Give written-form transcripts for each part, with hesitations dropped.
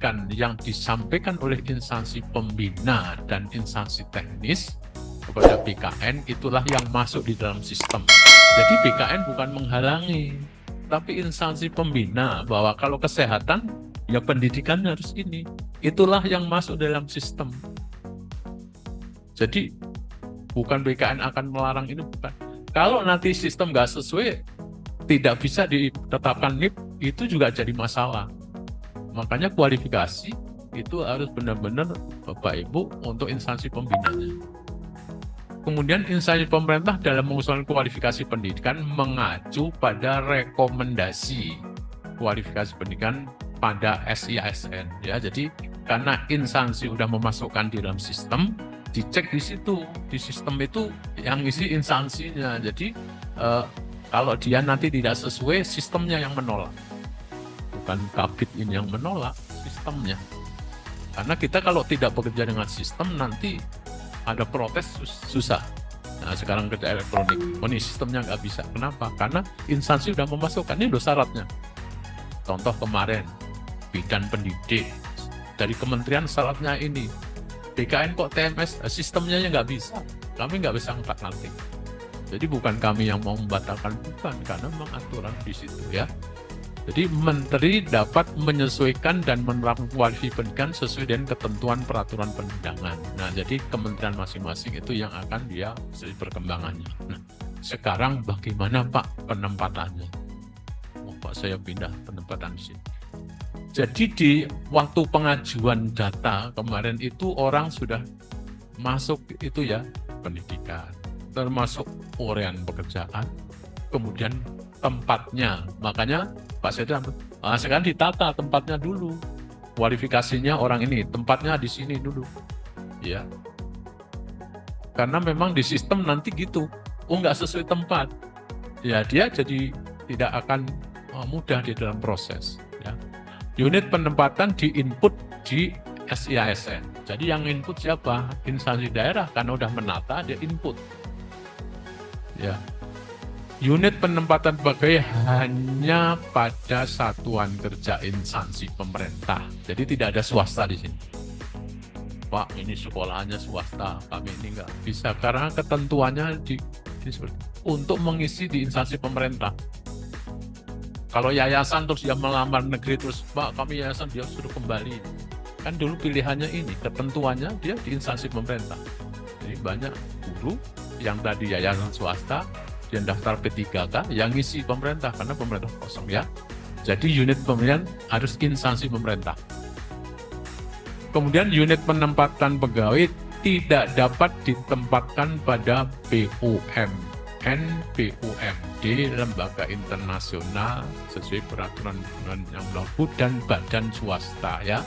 pendidikan yang disampaikan oleh instansi pembina dan instansi teknis kepada BKN itulah yang masuk di dalam sistem. Jadi BKN bukan menghalangi, tapi instansi pembina bahwa kalau kesehatan, ya pendidikan harus ini. Itulah yang masuk dalam sistem. Jadi bukan BKN akan melarang ini, bukan. Kalau nanti sistem nggak sesuai, tidak bisa ditetapkan NIP, itu juga jadi masalah. Makanya kualifikasi itu harus benar-benar Bapak Ibu untuk instansi pembinanya. Kemudian instansi pemerintah dalam mengusulkan kualifikasi pendidikan mengacu pada rekomendasi kualifikasi pendidikan pada SIASN. Ya, jadi karena instansi sudah memasukkan di dalam sistem, dicek di situ, di sistem itu yang isi instansinya. Jadi kalau dia nanti tidak sesuai, sistemnya yang menolak. Bukan Kabid ini yang menolak, sistemnya. Karena kita kalau tidak bekerja dengan sistem, nanti ada protes susah. Nah, sekarang kerja elektronik, ini sistemnya nggak bisa. Kenapa? Karena instansi sudah memasukkan, ini loh syaratnya. Contoh kemarin, bidan pendidik, dari kementerian syaratnya ini. BKN kok TMS, sistemnya nggak bisa. Kami nggak bisa ngangkat. Jadi bukan kami yang mau membatalkan, bukan, karena memang aturan di situ ya. Jadi menteri dapat menyesuaikan dan menerapkan kualifikasi pendidikan sesuai dengan ketentuan peraturan perundangan. Nah, jadi kementerian masing-masing itu yang akan dia perkembangannya. Nah, sekarang bagaimana Pak penempatannya? Oh, Pak, saya pindah penempatan di sini. Jadi di waktu pengajuan data kemarin itu orang sudah masuk itu ya pendidikan, termasuk uraian pekerjaan, kemudian tempatnya. Makanya Pak Seda, sekarang ditata tempatnya dulu. Kualifikasinya orang ini, tempatnya di sini dulu. Ya. Karena memang di sistem nanti gitu. Oh, nggak sesuai tempat. Ya, dia jadi tidak akan mudah di dalam proses. Ya. Unit penempatan di-input di SIASN. Jadi yang input siapa? Instansi daerah, karena udah menata, dia input. Ya. Unit penempatan pegawai hanya pada satuan kerja instansi pemerintah. Jadi tidak ada swasta di sini. Pak, ini sekolahnya swasta, kami ini nggak bisa. Karena ketentuannya ini seperti untuk mengisi di instansi pemerintah. Kalau yayasan terus dia melamar negeri terus, Pak, kami yayasan, dia suruh kembali. Kan dulu pilihannya ini, ketentuannya dia di instansi pemerintah. Jadi banyak guru yang tadi yayasan swasta, yang daftar P3K, yang ngisi pemerintah, karena pemerintah kosong ya. Jadi unit pemilihan harus instansi pemerintah. Kemudian unit penempatan pegawai tidak dapat ditempatkan pada BUMN, BUMD, lembaga internasional sesuai peraturan yang berlaku dan badan swasta ya.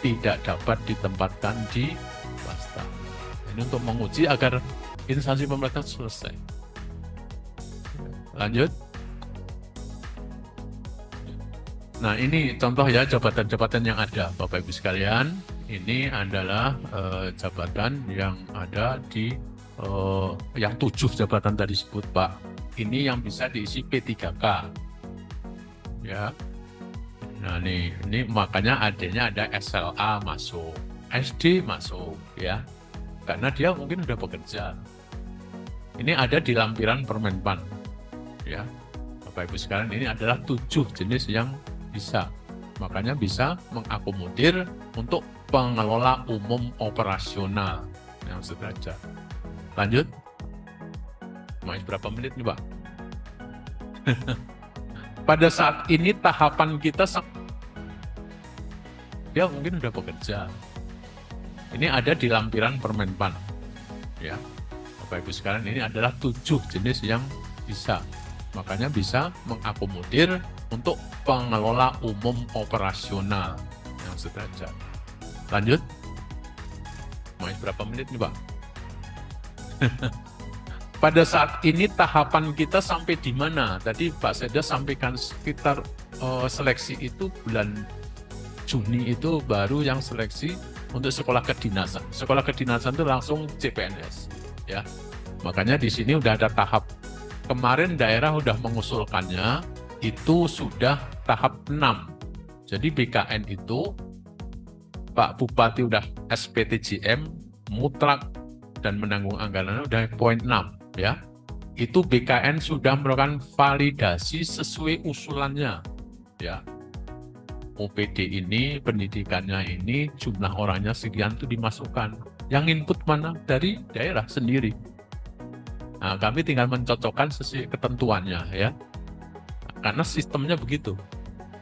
Tidak dapat ditempatkan di swasta. Ini untuk menguji agar instansi pemerintah selesai. Lanjut. Nah, ini contoh ya jabatan-jabatan yang ada, Bapak Ibu sekalian. Ini adalah jabatan yang ada di yang 7 jabatan tadi disebut, Pak. Ini yang bisa diisi P3K. Ya. Nah, ini makanya adanya ada SLA masuk, SD masuk ya. Karena dia mungkin sudah bekerja. Ini ada di lampiran Permenpan. Ya. Bapak Ibu sekalian, ini adalah 7 jenis yang bisa. Makanya bisa mengakomodir untuk pengelola umum operasional yang sederajat. Lanjut. Masih berapa menit nih, Pak? Pada saat ini tahapan kita dia mungkin sudah bekerja. Ini ada di lampiran Permenpan. Ya. Bapak Ibu sekalian, ini adalah 7 jenis yang bisa. Makanya bisa mengakomodir untuk pengelola umum operasional yang sederajat. Lanjut. Masih berapa menit nih, Pak? Pada saat ini tahapan kita sampai di mana? Tadi Pak Seda sampaikan sekitar seleksi itu bulan Juni itu baru yang seleksi untuk sekolah kedinasan. Sekolah kedinasan itu langsung CPNS. Ya. Makanya di sini udah ada tahap. Kemarin daerah sudah mengusulkannya, itu sudah tahap 6. Jadi BKN itu Pak Bupati udah SPTJM mutlak dan menanggung anggarannya udah poin 6 ya. Itu BKN sudah melakukan validasi sesuai usulannya ya. OPD ini, pendidikannya ini, jumlah orangnya sekian itu dimasukkan. Yang input mana? Dari daerah sendiri. Nah, kami tinggal mencocokkan sesuai ketentuannya ya. Karena sistemnya begitu.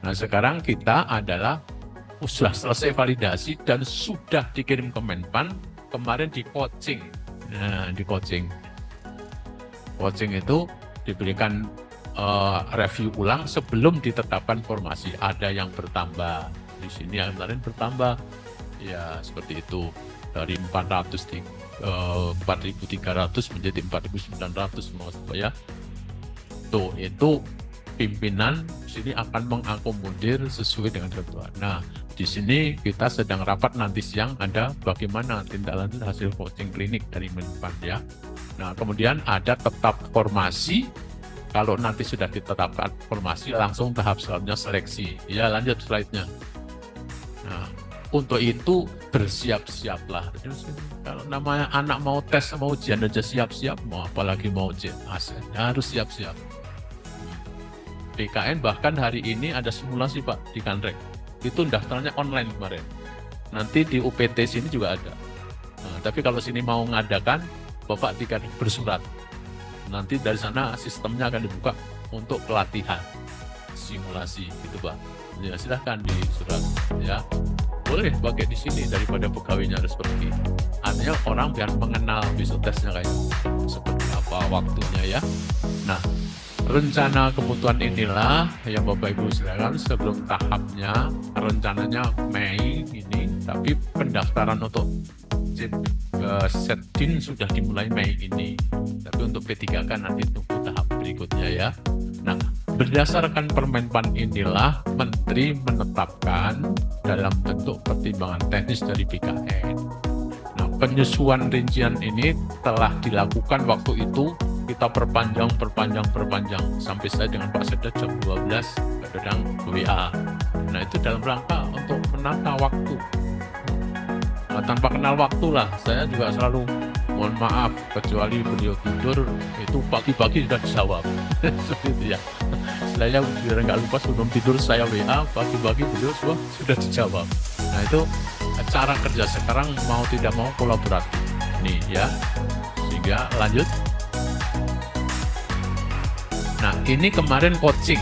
Nah, sekarang kita adalah sudah selesai validasi dan sudah dikirim ke Menpan, kemarin di coaching. Nah, di coaching. Coaching itu diberikan review ulang sebelum ditetapkan formasi. Ada yang bertambah. Di sini yang kemarin bertambah. Ya, seperti itu. Dari 4.300 menjadi 4.900 ya. Tuh, itu pimpinan sini akan mengakomodir sesuai dengan ketentuan. Nah, di sini kita sedang rapat nanti siang ada bagaimana tindak lanjut hasil coaching klinik dari Menpan ya. Nah, kemudian ada tetap formasi. Kalau nanti sudah ditetapkan formasi, langsung tahap selanjutnya seleksi. Ya, lanjut slide-nya. Nah, untuk itu bersiap-siaplah. Kalau namanya anak mau tes, mau ujian aja siap-siap, mau apalagi mau ujian ASN, harus siap-siap. BKN bahkan hari ini ada simulasi Pak di Kanrek. Itu daftarnya online kemarin. Nanti di UPT sini juga ada. Nah, tapi kalau sini mau ngadakan, Bapak dikasih bersurat. Nanti dari sana sistemnya akan dibuka untuk pelatihan simulasi gitu Pak. Ya, silahkan di surat ya. Boleh pakai di sini daripada pegawainya harus pergi. Artinya orang biar mengenal besok tesnya kayak seperti apa waktunya ya. Nah, rencana kebutuhan inilah yang Bapak Ibu silakan sebelum tahapnya rencananya Mei ini, tapi pendaftaran untuk Setdin sudah dimulai Mei ini, tapi untuk P3K nanti tunggu tahap berikutnya ya. Nah, berdasarkan Permenpan inilah Menteri menetapkan dalam bentuk pertimbangan teknis dari BKN. Nah, penyusuan rincian ini telah dilakukan waktu itu, kita perpanjang sampai saya dengan Pak Seda jam 12 kadang WA. Nah, itu dalam rangka untuk menata waktu. Nah, tanpa kenal waktu lah, saya juga selalu mohon maaf, kecuali beliau tidur itu pagi-pagi sudah dijawab. Seperti itu ya. Saya biar nggak lupa sebelum tidur saya WA, pagi-pagi beliau sudah dijawab. Nah, itu cara kerja sekarang mau tidak mau kolaboratif. Nih ya, sehingga lanjut. Nah, ini kemarin coaching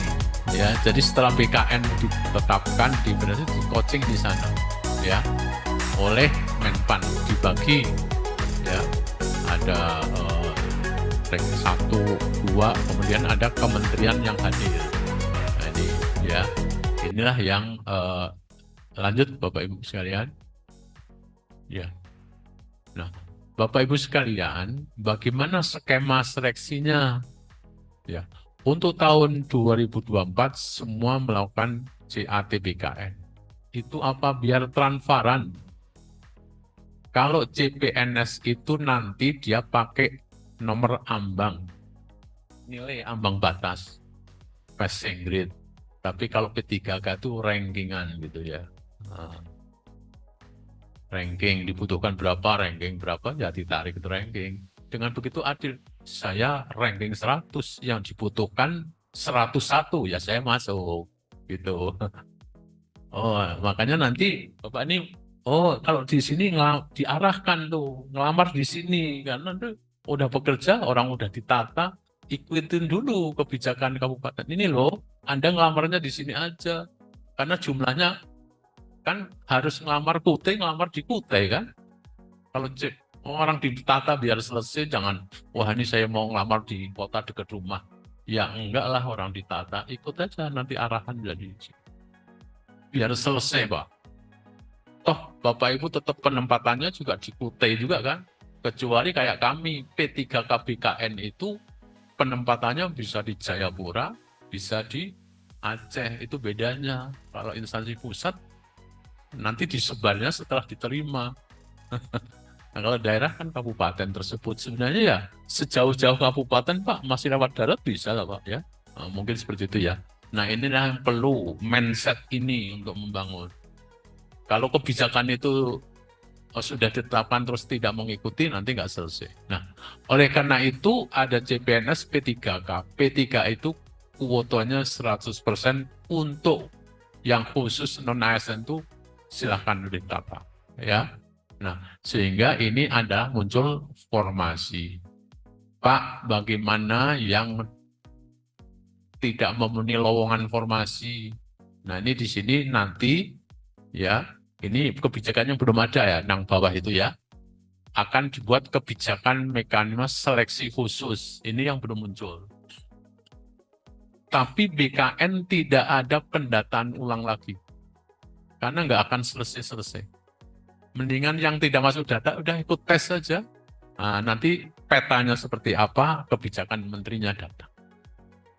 ya. Jadi setelah BKN ditetapkan di coaching di sana ya oleh Menpan, dibagi ya. Ada rank 1, 2, kemudian ada kementerian yang hadir. Nah, ini ya. Inilah yang lanjut Bapak Ibu sekalian. Ya. Nah, Bapak Ibu sekalian, bagaimana skema seleksinya? Ya. Untuk tahun 2024 semua melakukan CATBKN. Itu apa? Biar transparan. Kalau CPNS itu nanti dia pakai nomor ambang, nilai ambang batas, passing grade. Tapi kalau P3K itu rankingan gitu ya. Nah, ranking dibutuhkan berapa, ranking berapa, ya ditarik itu ranking. Dengan begitu adil. Saya ranking 100, yang dibutuhkan 101, ya saya masuk gitu. Oh, makanya nanti Bapak ini, oh kalau di sini diarahkan tuh ngelamar di sini karena tuh udah bekerja, orang udah ditata, ikutin dulu kebijakan kabupaten ini loh. Anda ngelamarnya di sini aja karena jumlahnya kan harus ngelamar Kute, ngelamar di Kute kan. Kalau orang ditata biar selesai, jangan, wah ini saya mau ngelamar di kota dekat rumah. Ya enggak lah, orang ditata, ikut aja nanti arahan jadi. Biar selesai Pak. Toh Bapak Ibu tetap penempatannya juga di Kutai juga kan. Kecuali kayak kami, P3K BKN itu penempatannya bisa di Jayapura, bisa di Aceh, itu bedanya. Kalau instansi pusat, nanti disebarnya setelah diterima. Nah, kalau daerah kan kabupaten tersebut sebenarnya ya sejauh-jauh kabupaten Pak masih lewat darat bisa lah Pak ya. Nah, mungkin seperti itu ya. Nah, inilah yang perlu mindset ini untuk membangun. Kalau kebijakan itu sudah ditetapkan terus tidak mengikuti, nanti nggak selesai. Nah, oleh karena itu ada CPNS P3K. P3 itu kuotanya 100% untuk yang khusus non-ASN itu silahkan ditata. Ya. Nah, sehingga ini ada muncul formasi. Pak, bagaimana yang tidak memenuhi lowongan formasi? Nah, ini di sini nanti ya, ini kebijakannya belum ada ya, yang bawah itu ya. Akan dibuat kebijakan mekanisme seleksi khusus. Ini yang belum muncul. Tapi BKN tidak ada pendataan ulang lagi. Karena nggak akan selesai-selesai. Mendingan yang tidak masuk data, udah ikut tes saja. Nah, nanti petanya seperti apa, kebijakan menterinya datang.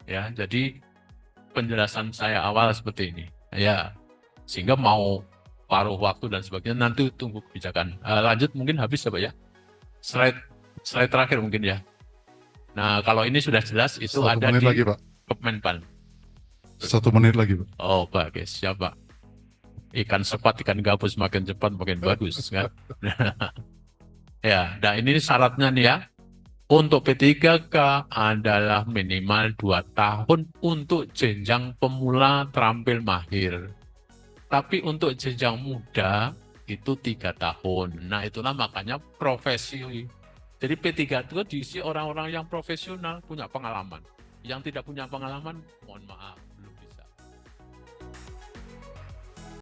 Ya, jadi penjelasan saya awal seperti ini. Ya, sehingga mau paruh waktu dan sebagainya, nanti tunggu kebijakan. Lanjut mungkin habis ya Pak ya. Slide terakhir mungkin ya. Nah, kalau ini sudah jelas, itu 1 ada menit di lagi, Pak. Kemenpan. 1 menit lagi, Pak. Oh, bagus. Siapa? Ikan sepat, ikan gabus makin cepat, makin bagus. Kan? Ya, nah ini syaratnya nih ya. Untuk P3K adalah minimal 2 tahun untuk jenjang pemula terampil mahir. Tapi untuk jenjang muda itu 3 tahun. Nah itulah makanya profesi. Jadi P3 itu diisi orang-orang yang profesional, punya pengalaman. Yang tidak punya pengalaman, mohon maaf.